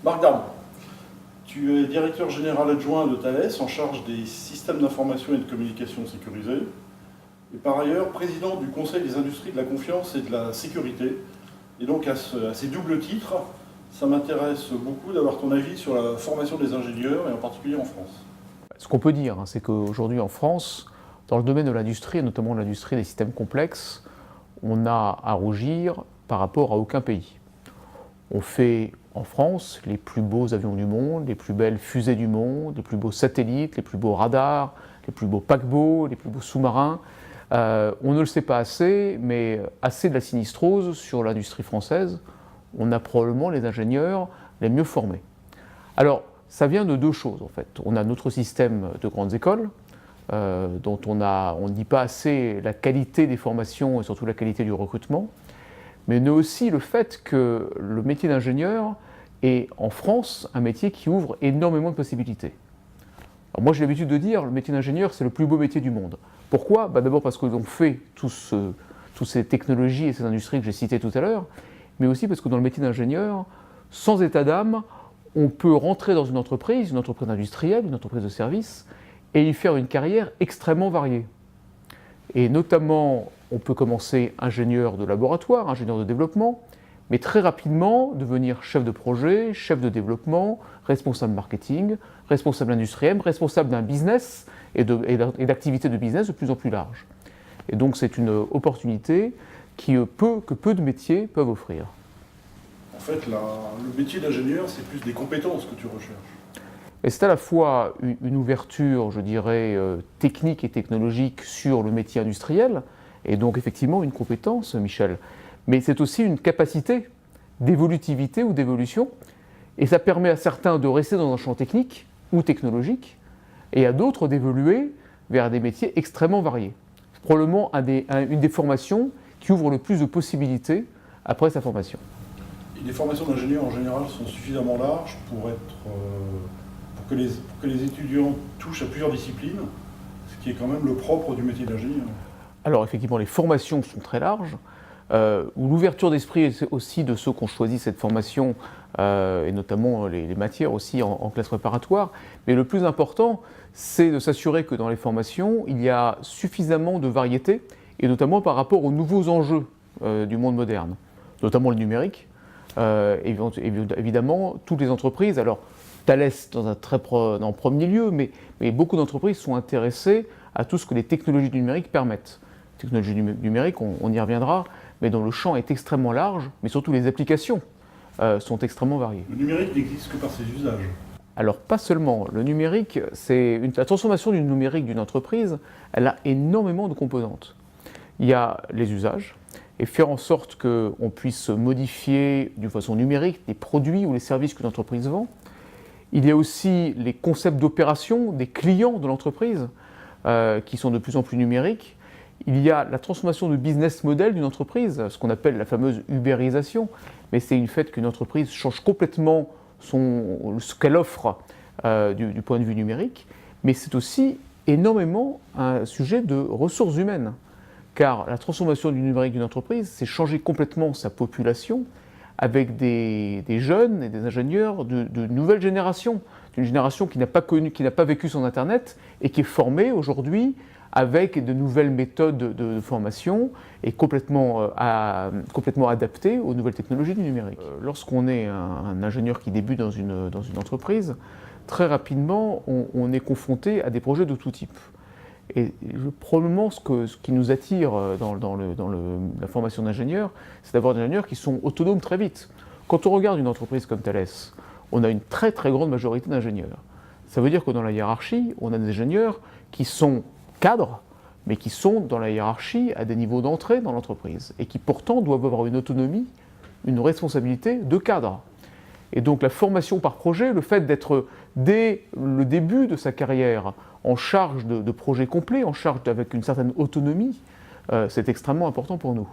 Marc Darmon, tu es directeur général adjoint de Thales en charge des systèmes d'information et de communication sécurisés et par ailleurs président du Conseil des industries de la confiance et de la sécurité. Et donc à ces doubles titres, ça m'intéresse beaucoup d'avoir ton avis sur la formation des ingénieurs et en particulier en France. Ce qu'on peut dire, c'est qu'aujourd'hui en France, dans le domaine de l'industrie, et notamment l'industrie des systèmes complexes, on a à rougir par rapport à aucun pays. On fait en France les plus beaux avions du monde, les plus belles fusées du monde, les plus beaux satellites, les plus beaux radars, les plus beaux paquebots, les plus beaux sous-marins. On ne le sait pas assez, mais assez de la sinistrose sur l'industrie française. On a probablement les ingénieurs les mieux formés. Alors, ça vient de deux choses en fait. On a notre système de grandes écoles, dont on ne dit pas assez la qualité des formations et surtout la qualité du recrutement, mais on a aussi le fait que le métier d'ingénieur est en France un métier qui ouvre énormément de possibilités. Alors moi j'ai l'habitude de dire le métier d'ingénieur c'est le plus beau métier du monde. Pourquoi ? D'abord parce que l'on fait toutes ces technologies et ces industries que j'ai citées tout à l'heure, mais aussi parce que dans le métier d'ingénieur, sans état d'âme, on peut rentrer dans une entreprise industrielle, une entreprise de service, et y faire une carrière extrêmement variée. Et notamment, on peut commencer ingénieur de laboratoire, ingénieur de développement, mais très rapidement devenir chef de projet, chef de développement, responsable marketing, responsable industriel, responsable d'un business et d'activités de business de plus en plus larges. Et donc c'est une opportunité que peu de métiers peuvent offrir. En fait, le métier d'ingénieur, c'est plus des compétences que tu recherches. Et c'est à la fois une ouverture, je dirais, technique et technologique sur le métier industriel, et donc effectivement une compétence, Michel, mais c'est aussi une capacité d'évolutivité ou d'évolution, et ça permet à certains de rester dans un champ technique ou technologique, et à d'autres d'évoluer vers des métiers extrêmement variés. C'est probablement une des formations qui ouvre le plus de possibilités après sa formation. Et les formations d'ingénieurs en général sont suffisamment larges pour que les étudiants touchent à plusieurs disciplines, ce qui est quand même le propre du métier d'ingénieur. Alors effectivement, les formations sont très larges. L'ouverture d'esprit est aussi de ceux qui ont choisi cette formation, et notamment les matières aussi en classe préparatoire. Mais le plus important, c'est de s'assurer que dans les formations, il y a suffisamment de variété, et notamment par rapport aux nouveaux enjeux du monde moderne, notamment le numérique. Évidemment, toutes les entreprises, alors Thales en premier lieu, mais beaucoup d'entreprises sont intéressées à tout ce que les technologies du numérique permettent. Les technologies du numérique, on y reviendra, mais dont le champ est extrêmement large, mais surtout les applications sont extrêmement variées. Le numérique n'existe que par ses usages. Alors pas seulement, le numérique, la transformation du numérique d'une entreprise, elle a énormément de composantes. Il y a les usages, et faire en sorte qu'on puisse modifier d'une façon numérique les produits ou les services que l'entreprise vend. Il y a aussi les concepts d'opération des clients de l'entreprise qui sont de plus en plus numériques. Il y a la transformation de business model d'une entreprise, ce qu'on appelle la fameuse ubérisation, mais c'est une fait qu'une entreprise change complètement ce qu'elle offre du point de vue numérique, mais c'est aussi énormément un sujet de ressources humaines. Car la transformation du numérique d'une entreprise, c'est changer complètement sa population avec des jeunes et des ingénieurs de nouvelle génération, d'une génération qui n'a pas vécu sans Internet et qui est formée aujourd'hui avec de nouvelles méthodes de formation et complètement adaptées aux nouvelles technologies du numérique. Lorsqu'on est un ingénieur qui débute dans une entreprise, très rapidement, on est confronté à des projets de tout type. Et probablement ce qui nous attire dans la formation d'ingénieurs, c'est d'avoir des ingénieurs qui sont autonomes très vite. Quand on regarde une entreprise comme Thales, on a une très très grande majorité d'ingénieurs. Ça veut dire que dans la hiérarchie, on a des ingénieurs qui sont cadres, mais qui sont dans la hiérarchie à des niveaux d'entrée dans l'entreprise, et qui pourtant doivent avoir une autonomie, une responsabilité de cadre. Et donc la formation par projet, le fait d'être dès le début de sa carrière en charge de projets complets, en charge avec une certaine autonomie, c'est extrêmement important pour nous.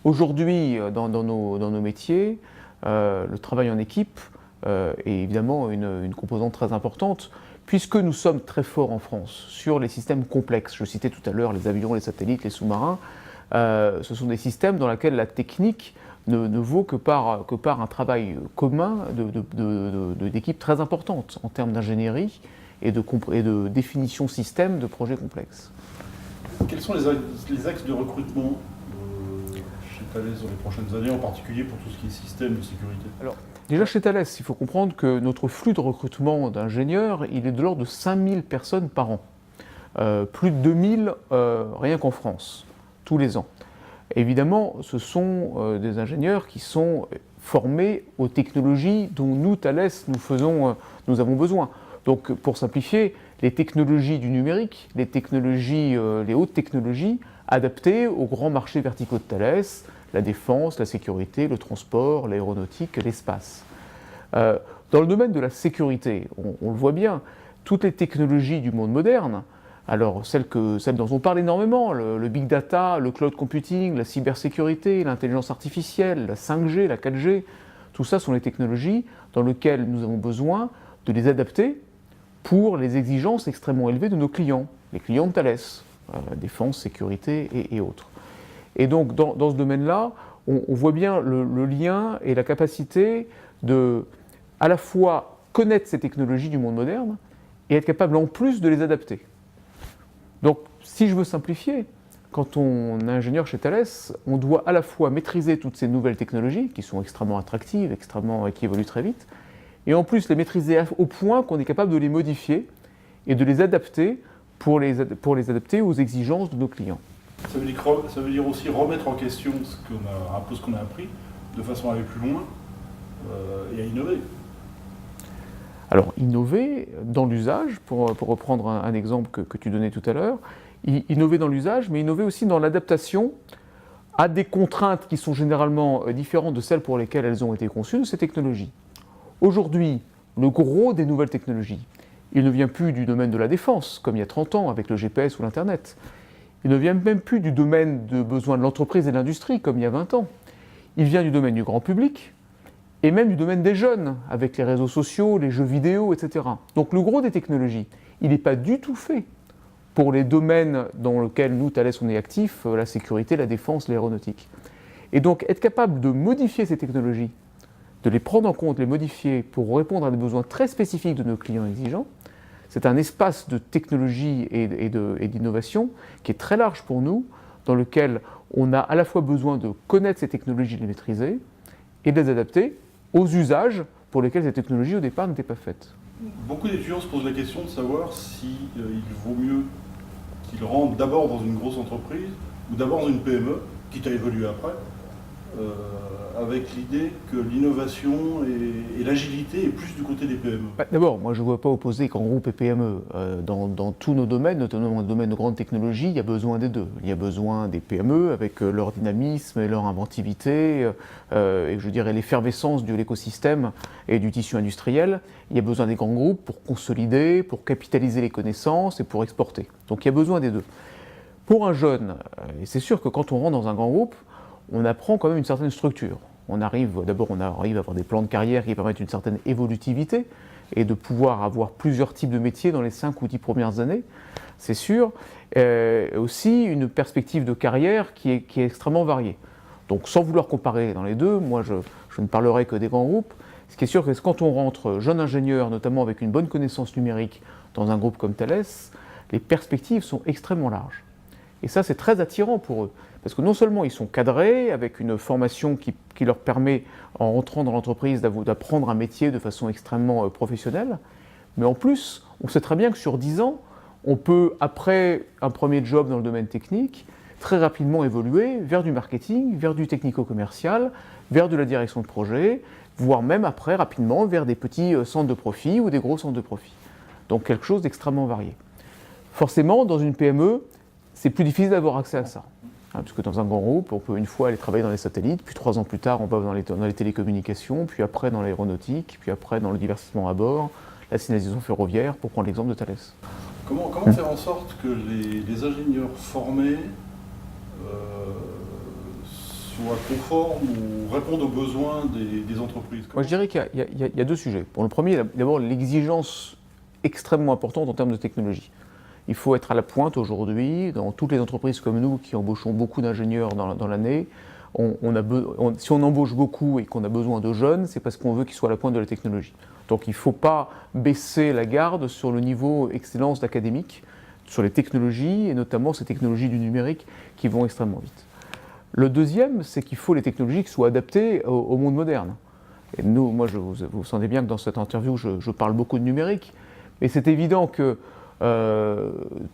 Aujourd'hui, dans nos métiers, le travail en équipe est évidemment une composante très importante, puisque nous sommes très forts en France sur les systèmes complexes. Je citais tout à l'heure les avions, les satellites, les sous-marins. Ce sont des systèmes dans lesquels la technique ne vaut que par un travail commun d'équipes très importantes en termes d'ingénierie et de définition système de projets complexes. Quels sont les axes de recrutement chez Thales dans les prochaines années, en particulier pour tout ce qui est système de sécurité? Alors, déjà chez Thales, il faut comprendre que notre flux de recrutement d'ingénieurs, il est de l'ordre de 5000 personnes par an. Plus de 2000 rien qu'en France, tous les ans. Évidemment, ce sont des ingénieurs qui sont formés aux technologies dont nous, Thales, nous avons besoin. Donc, pour simplifier, les technologies du numérique, les hautes technologies adaptées aux grands marchés verticaux de Thales, la défense, la sécurité, le transport, l'aéronautique, l'espace. Dans le domaine de la sécurité, on le voit bien, toutes les technologies du monde moderne, alors celles dont on parle énormément, le big data, le cloud computing, la cybersécurité, l'intelligence artificielle, la 5G, la 4G, tout ça sont les technologies dans lesquelles nous avons besoin de les adapter pour les exigences extrêmement élevées de nos clients, les clients de Thales, défense, sécurité et autres. Et donc dans ce domaine-là, on voit bien le lien et la capacité de à la fois connaître ces technologies du monde moderne et être capable en plus de les adapter. Donc si je veux simplifier, quand on est ingénieur chez Thales, on doit à la fois maîtriser toutes ces nouvelles technologies qui sont extrêmement attractives, qui évoluent très vite, et en plus les maîtriser au point qu'on est capable de les modifier et de les adapter pour les adapter aux exigences de nos clients. Ça veut dire aussi remettre en question ce qu'on a appris, de façon à aller plus loin et à innover. Alors, innover dans l'usage, pour reprendre un exemple que tu donnais tout à l'heure, innover dans l'usage, mais innover aussi dans l'adaptation à des contraintes qui sont généralement différentes de celles pour lesquelles elles ont été conçues, de ces technologies. Aujourd'hui, le gros des nouvelles technologies, il ne vient plus du domaine de la défense, comme il y a 30 ans avec le GPS ou l'Internet. Il ne vient même plus du domaine de besoins de l'entreprise et de l'industrie, comme il y a 20 ans. Il vient du domaine du grand public, et même du domaine des jeunes, avec les réseaux sociaux, les jeux vidéo, etc. Donc le gros des technologies, il n'est pas du tout fait pour les domaines dans lesquels nous, Thales, on est actifs, la sécurité, la défense, l'aéronautique. Et donc être capable de modifier ces technologies, de les prendre en compte, les modifier pour répondre à des besoins très spécifiques de nos clients exigeants, c'est un espace de technologie et d'innovation qui est très large pour nous, dans lequel on a à la fois besoin de connaître ces technologies, de les maîtriser, et de les adapter aux usages pour lesquels ces technologies au départ n'étaient pas faites. Beaucoup d'étudiants se posent la question de savoir si il vaut mieux qu'ils rentrent d'abord dans une grosse entreprise ou d'abord dans une PME, quitte à évoluer après, avec l'idée que l'innovation et l'agilité est plus du côté des PME. D'abord, moi je ne vois pas opposer grands groupes et PME. Dans tous nos domaines, notamment dans le domaine de grande technologie, il y a besoin des deux. Il y a besoin des PME avec leur dynamisme et leur inventivité, et je dirais l'effervescence de l'écosystème et du tissu industriel. Il y a besoin des grands groupes pour consolider, pour capitaliser les connaissances et pour exporter. Donc il y a besoin des deux. Pour un jeune, et c'est sûr que quand on rentre dans un grand groupe, on apprend quand même une certaine structure. On arrive à avoir des plans de carrière qui permettent une certaine évolutivité et de pouvoir avoir plusieurs types de métiers dans les 5 ou 10 premières années, c'est sûr. Aussi une perspective de carrière qui est extrêmement variée. Donc sans vouloir comparer dans les deux, moi je ne parlerai que des grands groupes. Ce qui est sûr que quand on rentre jeune ingénieur, notamment avec une bonne connaissance numérique dans un groupe comme Thales, les perspectives sont extrêmement larges. Et ça, c'est très attirant pour eux. Parce que non seulement ils sont cadrés, avec une formation qui leur permet, en rentrant dans l'entreprise, d'apprendre un métier de façon extrêmement professionnelle, mais en plus, on sait très bien que sur 10 ans, on peut, après un premier job dans le domaine technique, très rapidement évoluer vers du marketing, vers du technico-commercial, vers de la direction de projet, voire même après, rapidement, vers des petits centres de profit ou des gros centres de profit. Donc quelque chose d'extrêmement varié. Forcément, dans une PME, c'est plus difficile d'avoir accès à ça. Parce que dans un grand groupe, on peut une fois aller travailler dans les satellites, puis 3 ans plus tard, on va dans les télécommunications, puis après dans l'aéronautique, puis après dans le divertissement à bord, la signalisation ferroviaire, pour prendre l'exemple de Thales. Comment faire en sorte que les ingénieurs formés soient conformes ou répondent aux besoins des entreprises? Moi, je dirais qu'il y a deux sujets. Pour le premier, d'abord l'exigence extrêmement importante en termes de technologie. Il faut être à la pointe aujourd'hui, dans toutes les entreprises comme nous qui embauchons beaucoup d'ingénieurs dans l'année. si on embauche beaucoup et qu'on a besoin de jeunes, c'est parce qu'on veut qu'ils soient à la pointe de la technologie. Donc il ne faut pas baisser la garde sur le niveau excellence académique, sur les technologies, et notamment ces technologies du numérique qui vont extrêmement vite. Le deuxième, c'est qu'il faut les technologies qui soient adaptées au monde moderne. Et nous, moi, vous sentez bien que dans cette interview, je parle beaucoup de numérique, mais c'est évident que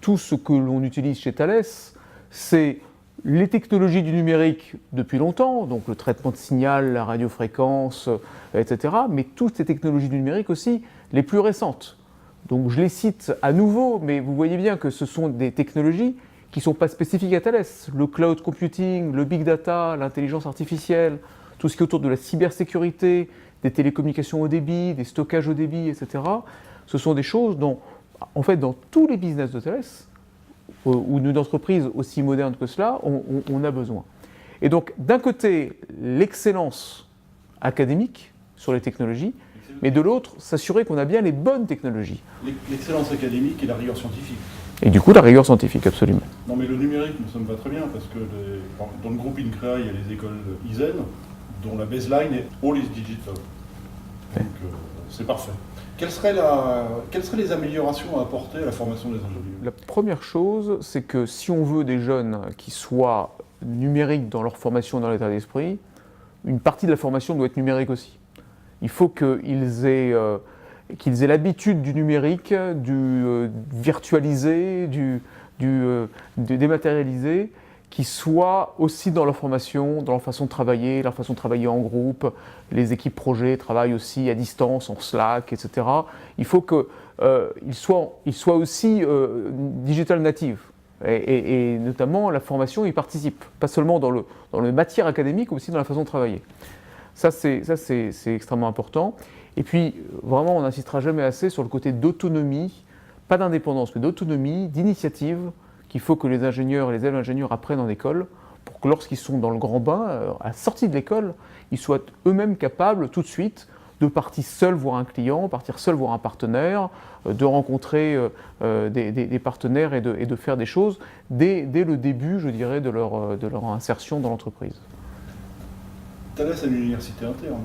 tout ce que l'on utilise chez Thales, c'est les technologies du numérique depuis longtemps, donc le traitement de signal, la radiofréquence, etc., mais toutes ces technologies du numérique aussi, les plus récentes. Donc je les cite à nouveau, mais vous voyez bien que ce sont des technologies qui ne sont pas spécifiques à Thales. Le cloud computing, le big data, l'intelligence artificielle, tout ce qui est autour de la cybersécurité, des télécommunications haut débit, des stockages haut débit, etc., ce sont des choses dont, en fait, dans tous les business de Thales, ou d'une entreprise aussi moderne que cela, on a besoin. Et donc, d'un côté, l'excellence académique sur les technologies, mais de l'autre, s'assurer qu'on a bien les bonnes technologies. L'excellence académique et la rigueur scientifique. Et du coup, la rigueur scientifique, absolument. Non, mais le numérique, ça me va très bien, parce que dans le groupe INCREA, il y a les écoles ISEN, dont la baseline est All is Digital. Donc, c'est parfait. Quelles seraient les améliorations à apporter à la formation des ingénieurs? La première chose, c'est que si on veut des jeunes qui soient numériques dans leur formation, dans l'état d'esprit, une partie de la formation doit être numérique aussi. Il faut qu'ils aient l'habitude du numérique, du virtualisé, du dématérialisé, qui soit aussi dans leur formation, dans leur façon de travailler, leur façon de travailler en groupe. Les équipes projets travaillent aussi à distance, en Slack, etc. Il faut qu'ils soient aussi digital native. Et notamment, la formation y participe. Pas seulement dans le matière académique, mais aussi dans la façon de travailler. Ça, c'est extrêmement important. Et puis, vraiment, on n'insistera jamais assez sur le côté d'autonomie, pas d'indépendance, mais d'autonomie, d'initiative, qu'il faut que les ingénieurs et les élèves ingénieurs apprennent en école, pour que lorsqu'ils sont dans le grand bain, à la sortie de l'école, ils soient eux-mêmes capables tout de suite de partir seuls voir un client, partir seuls voir un partenaire, de rencontrer des partenaires et de faire des choses dès le début, je dirais, de leur insertion dans l'entreprise. Thales a une université interne.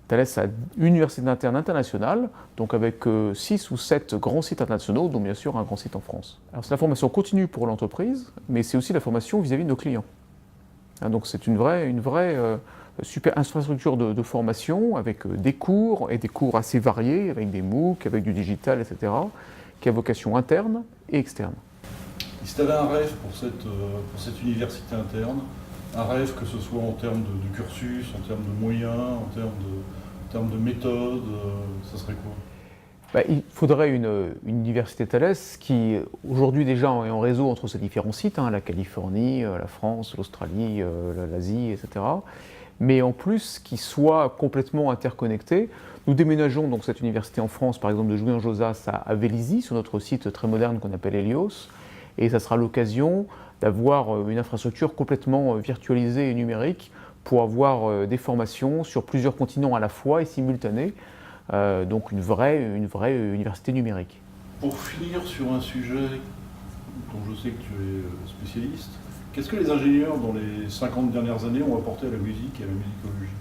Thales a une université interne internationale, donc avec 6 ou 7 grands sites internationaux, dont bien sûr un grand site en France. Alors c'est la formation continue pour l'entreprise, mais c'est aussi la formation vis-à-vis de nos clients. Donc c'est une vraie super infrastructure de formation, avec des cours, et des cours assez variés, avec des MOOC, avec du digital, etc., qui a vocation interne et externe. Et si tu avais un rêve pour cette université interne, un rêve que ce soit en termes de cursus, en termes de moyens, en termes de méthode, ça serait quoi? Il faudrait une université Thales qui, aujourd'hui déjà, est en réseau entre ces différents sites, la Californie, la France, l'Australie, l'Asie, etc. Mais en plus, qui soit complètement interconnectée. Nous déménageons donc cette université en France, par exemple de Jouy-en-Josas à Vélizy, sur notre site très moderne qu'on appelle Helios. Et ça sera l'occasion d'avoir une infrastructure complètement virtualisée et numérique pour avoir des formations sur plusieurs continents à la fois et simultanées. Donc une vraie université numérique. Pour finir sur un sujet dont je sais que tu es spécialiste, qu'est-ce que les ingénieurs dans les 50 dernières années ont apporté à la musique et à la musicologie?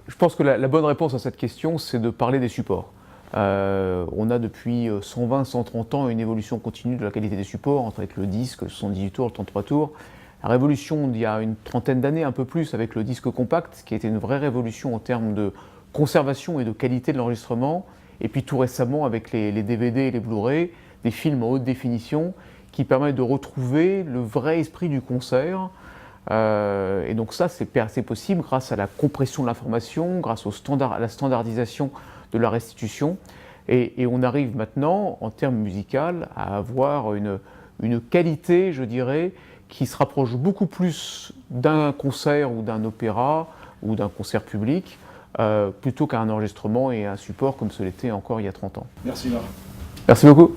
Je pense que la bonne réponse à cette question, c'est de parler des supports. On a depuis 120-130 ans une évolution continue de la qualité des supports, entre avec le disque, le 78 tours, le 33 tours. La révolution d'il y a une trentaine d'années, un peu plus, avec le disque compact, qui a été une vraie révolution en termes de conservation et de qualité de l'enregistrement. Et puis tout récemment, avec les DVD et les Blu-ray, des films en haute définition, qui permettent de retrouver le vrai esprit du concert. Et donc ça, c'est possible grâce à la compression de l'information, grâce à la standardisation de la restitution. Et on arrive maintenant, en termes musicaux, à avoir une qualité, je dirais, qui se rapproche beaucoup plus d'un concert ou d'un opéra ou d'un concert public, plutôt qu'un enregistrement et un support comme ce l'était encore il y a 30 ans. Merci Marc. Merci beaucoup.